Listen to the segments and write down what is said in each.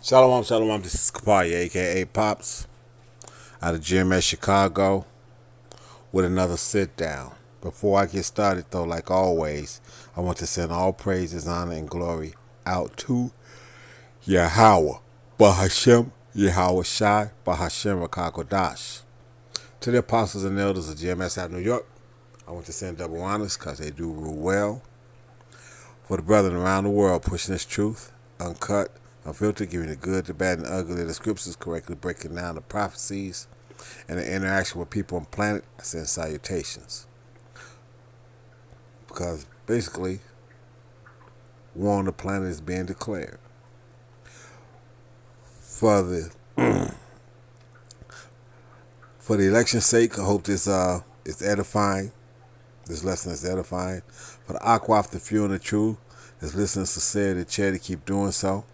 Shalom, shalom. This is Kapaya, aka Pops, out of GMS Chicago, with another sit down. Before I get started, though, like always, I want to send all praises, honor, and glory out to Yahweh, Bahashem, Yahweh Shai, Bahashem Rakakodash. To the apostles and elders of GMS out of New York, I want to send double honors because they do rule well. For the brethren around the world pushing this truth, uncut, unfiltered, giving the good, the bad, and the ugly, the scriptures, correctly breaking down the prophecies, and the interaction with people on the planet, I send salutations. Because basically, war on the planet is being declared. For the for the election's sake, I hope this is edifying. This lesson is edifying. For the Aquaf, the few and the true, that's listening sincerely, the chair to keep doing so.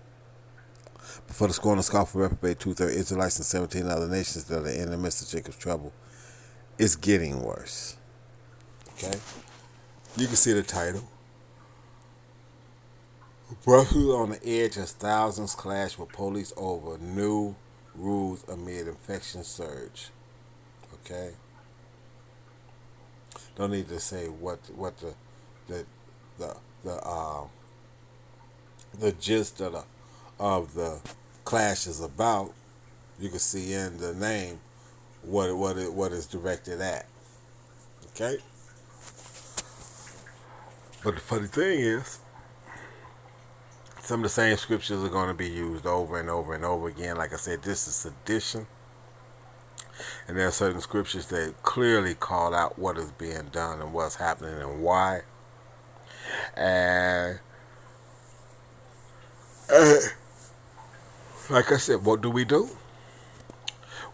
But for the scorn and scoff of reprobate, 2/3 Israelites and 17 other nations that are in the midst of Jacob's trouble, it's getting worse. Okay? You can see the title. Brussels on the edge as thousands clash with police over new rules amid infection surge. Okay? Don't need to say what the gist of the clash is about. You can see in the name what is directed at. Okay? But the funny thing is, some of the same scriptures are going to be used over and over and over again. Like I said, this is sedition. And there are certain scriptures that clearly call out what is being done and what's happening and why. And like I said, what do?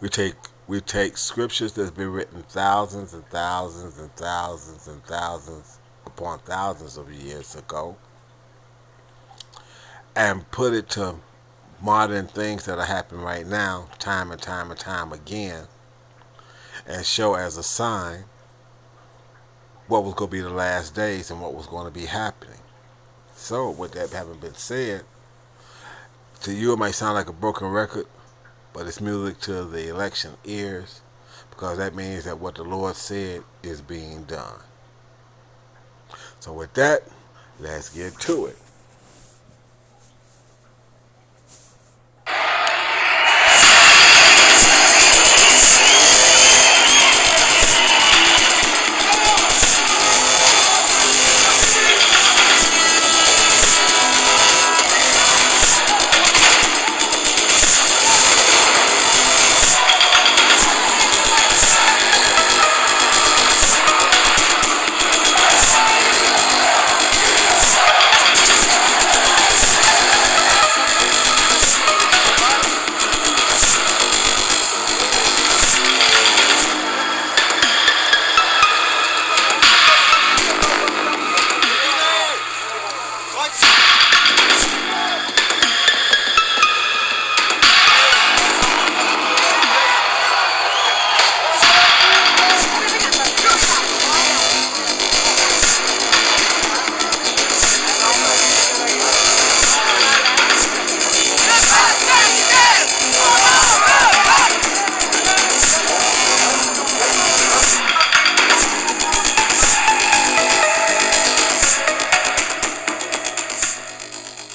We take scriptures that's been written thousands and thousands and thousands and thousands upon thousands of years ago and put it to modern things that are happening right now, time and time and time again, and show as a sign what was going to be the last days and what was going to be happening. So, with that having been said, to you it might sound like a broken record, but it's music to the election ears, because that means that what the Lord said is being done. So with that, let's get to it.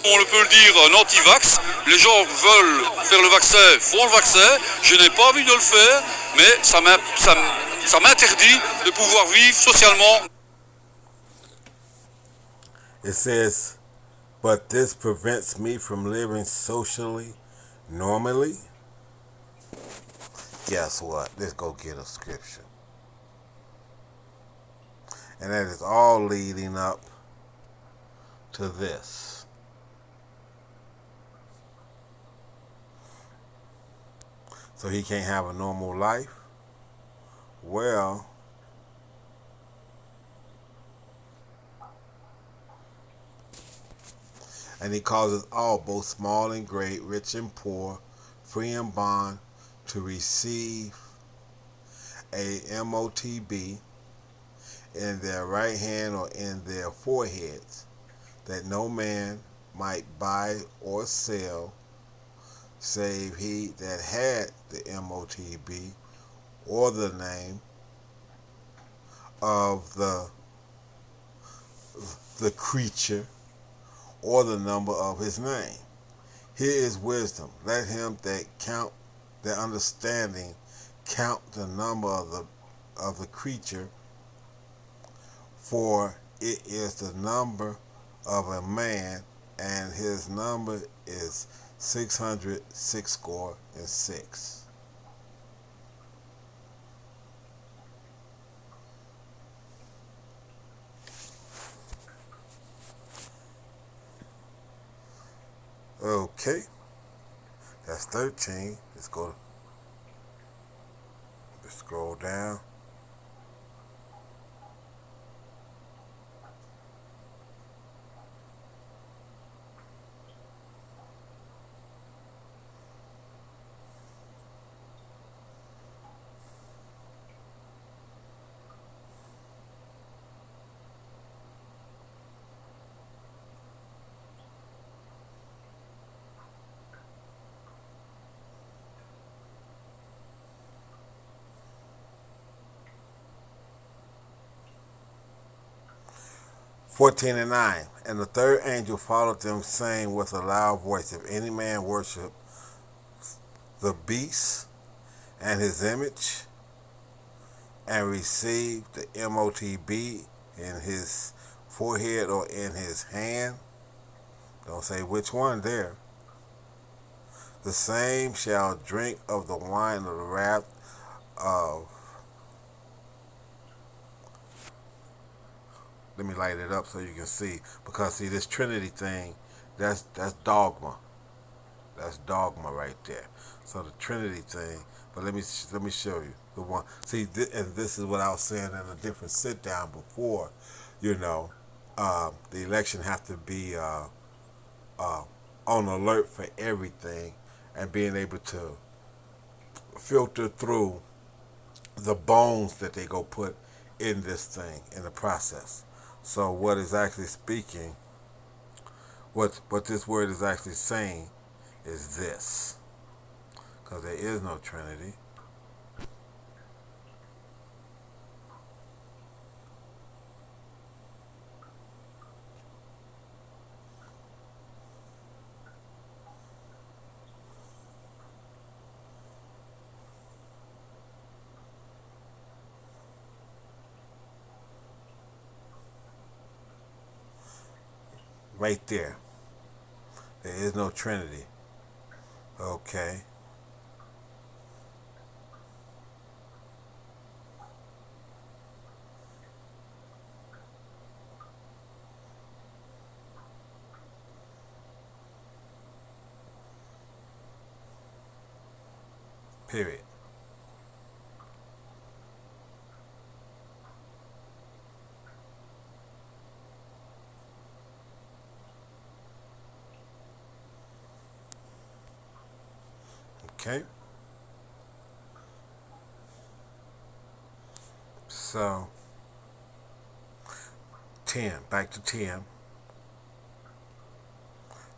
On peut le dire, anti-vax. Les gens veulent faire le vaccin, font le vaccin. Je n'ai pas envie de le faire, mais ça m'interdit de pouvoir vivre socialement. It says, but this prevents me from living socially, normally. Guess what? Let's go get a scripture. And that is all leading up to this. So he can't have a normal life? Well, and he causes all, both small and great, rich and poor, free and bond, to receive a MOTB in their right hand or in their foreheads, that no man might buy or sell save he that had the MOTB, or the name of the creature, or the number of his name. Here is wisdom. Let him that count their understanding count the number of the creature, for it is the number of a man, and his number is 666. Okay, that's 13. Let's scroll down. 14 and 9. And the third angel followed them, saying with a loud voice, if any man worship the beast and his image, and receive the MOTB in his forehead or in his hand, don't say which one there, the same shall drink of the wine of the wrath of, let me light it up so you can see, because see this Trinity thing, that's dogma. That's dogma right there. So the Trinity thing, but let me show you the one. See, and this is what I was saying in a different sit down before. The election have to be on alert for everything, and being able to filter through the bones that they go put in this thing in the process. So what is actually speaking, what this word is actually saying is this, because there is no Trinity. Right there. There is no Trinity. Okay. Period. Okay. So 10, back to 10.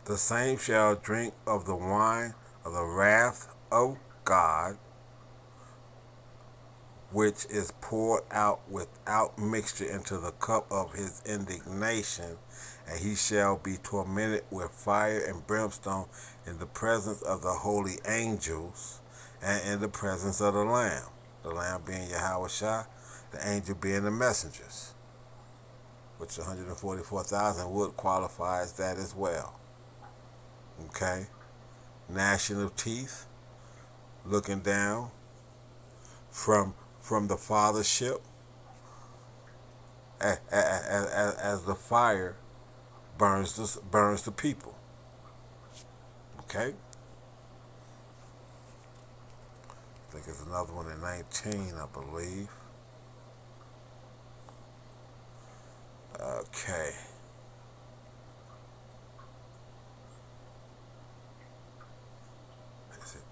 The same shall drink of the wine of the wrath of God, which is poured out without mixture into the cup of his indignation, and he shall be tormented with fire and brimstone in the presence of the holy angels and in the presence of the Lamb. The Lamb being Yahweh Shah, the angel being the messengers, which 144,000 would qualify as that as well. Okay? Gnashing of teeth, looking down from the fathership as the fire burns the people. Okay? I think there's another one in 19, I believe. Okay. Is it?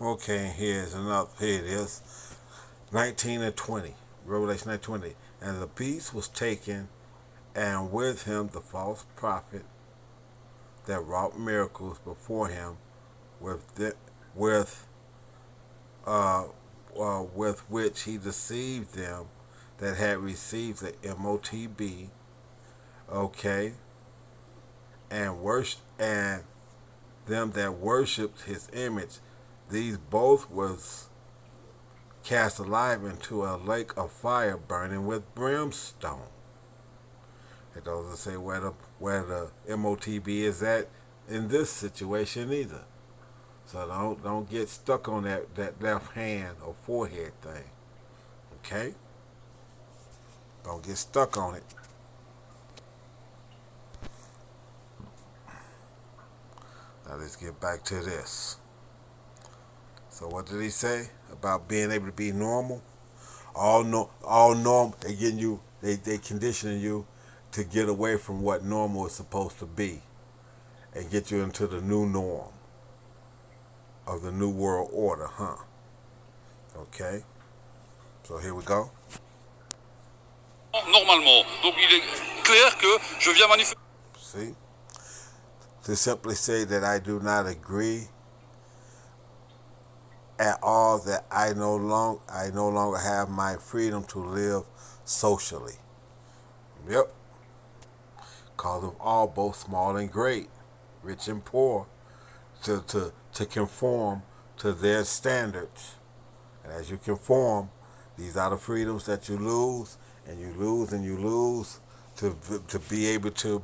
Okay, here's another. Here it is. 19 and 20. Revelation 19:20. And the beast was taken, and with him the false prophet that wrought miracles before him, with uh, with which he deceived them that had received the MOTB. Okay, and them that worshipped his image. These both was cast alive into a lake of fire burning with brimstone. It doesn't say where the MOTB is at in this situation either. So don't get stuck on that left hand or forehead thing. Okay? Don't get stuck on it. Now let's get back to this. So what did he say about being able to be normal? All normal. They getting you. They conditioning you to get away from what normal is supposed to be, and get you into the new norm of the new world order, huh? Okay. So here we go. Normalement. Donc il est clair que je viens manifester. See, to simply say that I do not agree at all that I no longer have my freedom to live socially. Yep. Cause of all, both small and great, rich and poor, to conform to their standards. And as you conform, these are the freedoms that you lose, and you lose, and you lose to be able to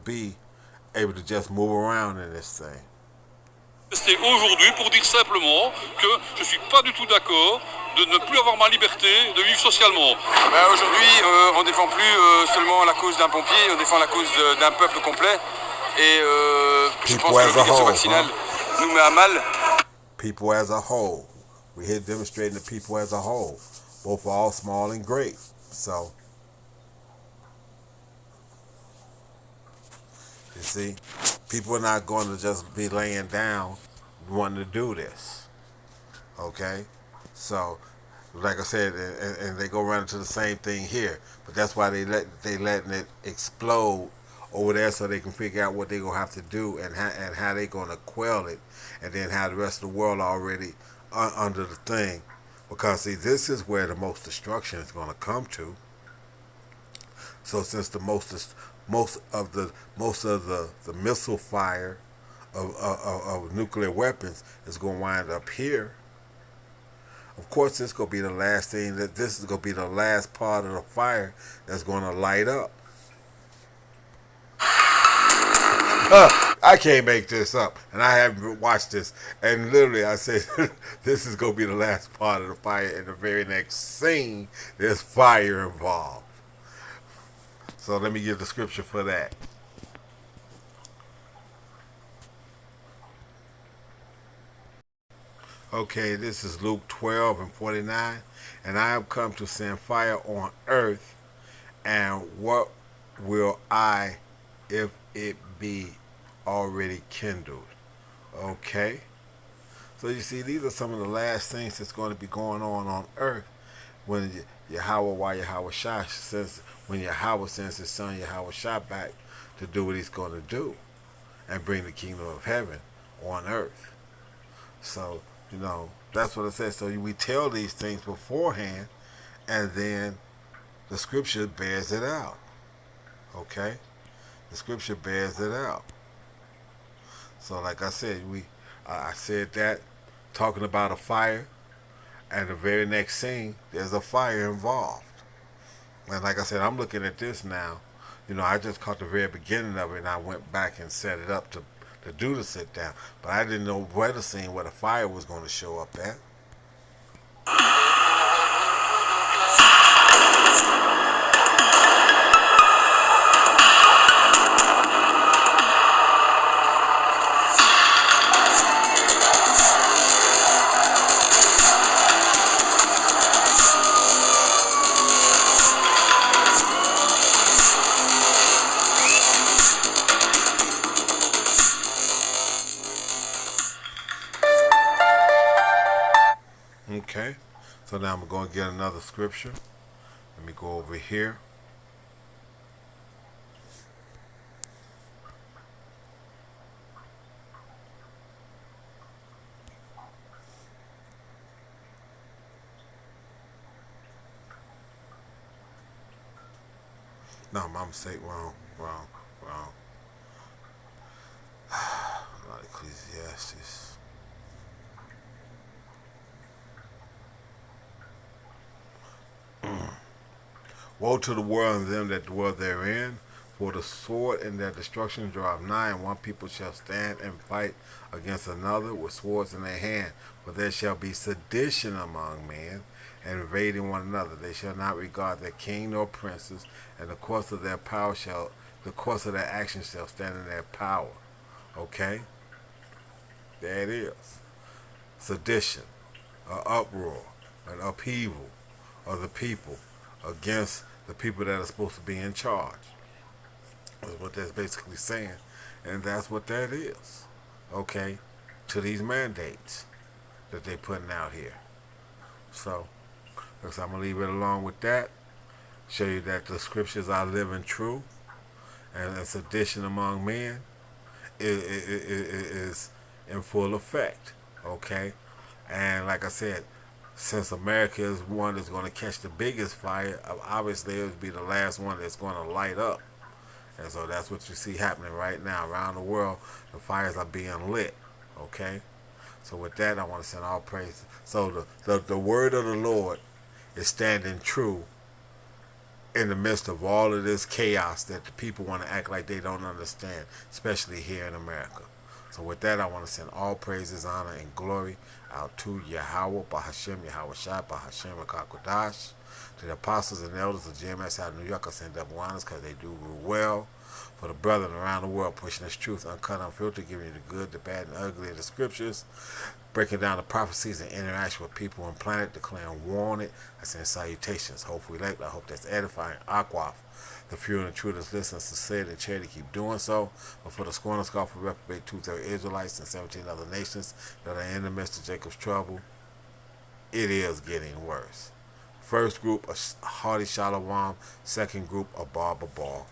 just move around in this thing. Aujourd'hui pour dire simplement que je ne suis pas du tout d'accord de ne plus avoir ma liberté de vivre socialement. Aujourd'hui, on ne défend plus seulement la cause d'un pompier, on défend la cause d'un peuple complet. Et je pense que l'obligation vaccinale nous met à mal. People as a whole. We're here demonstrating the people as a whole, both all small and great. So, you see, people are not going to just be laying down wanting to do this. Okay? So, like I said, and they go around to the same thing here. But that's why they letting it explode over there so they can figure out what they're going to have to do and how they're going to quell it, and then how the rest of the world already under the thing. Because, see, this is where the most destruction is going to come to. So since the most of the missile fire of nuclear weapons is going to wind up here, of course this is going to be the last thing, that this is going to be the last part of the fire that's going to light up. I can't make this up, and I haven't watched this, and literally I said this is going to be the last part of the fire. In the very next scene, there's fire involved. So let me give the scripture for that. Okay, this is Luke 12 and 49. And I have come to send fire on earth, and what will I if it be already kindled? Okay? So you see, these are some of the last things that's going to be going on earth when Yahweh Shai says, when Yahweh sends his son Yahweh Shai back to do what he's going to do and bring the kingdom of heaven on earth. So, you know, that's what it says. So we tell these things beforehand, and then the scripture bears it out. Okay? The scripture bears it out. So like I said, I said that, talking about a fire, and the very next scene, there's a fire involved. And like I said, I'm looking at this now. You know, I just caught the very beginning of it, and I went back and set it up to do the sit down. But I didn't know where the scene where the fire was going to show up at. now I'm going to get another scripture. Let me go over here. No, my mistake. Wrong. Not Ecclesiastes. Woe to the world and them that dwell therein, for the sword and their destruction draweth nigh, and one people shall stand and fight against another with swords in their hand. For there shall be sedition among men, and invading one another. They shall not regard their king nor princes, and the course of their power shall, the course of their action shall stand in their power. Okay? There it is. Sedition, an uproar, an upheaval of the people against the people that are supposed to be in charge. That's what that's basically saying. And that's what that is. Okay? To these mandates that they're putting out here. So, I'm going to leave it alone with that. Show you that the scriptures are living true. And sedition among men is in full effect. Okay? And like I said, since America is one that's going to catch the biggest fire, obviously it would be the last one that's going to light up. And so that's what you see happening right now around the world. The fires are being lit. Okay? So with that, I want to send all praise. So the word of the Lord is standing true in the midst of all of this chaos that the people want to act like they don't understand, especially here in America. So with that, I want to send all praises, honor, and glory out to Yahweh, Bahashem, Yahweh Shai, Bahashem, Akakodash, to the apostles and elders of GMS out of New York. I send double honors because they do rule well. For the brethren around the world pushing this truth, uncut, unfiltered, giving you the good, the bad, and ugly of the scriptures, breaking down the prophecies and interaction with people and planet, declaring war on it. I send salutations. Hopefully, I hope that's edifying. Aquaf. The few and the true that's listening, sincerity and charity, keep doing so. But for the scorn and scoff of reprobate 2/3 Israelites and 17 other nations that are in the midst of Jacob's trouble, it is getting worse. First group, a hearty shalom. Second group, a barber ball.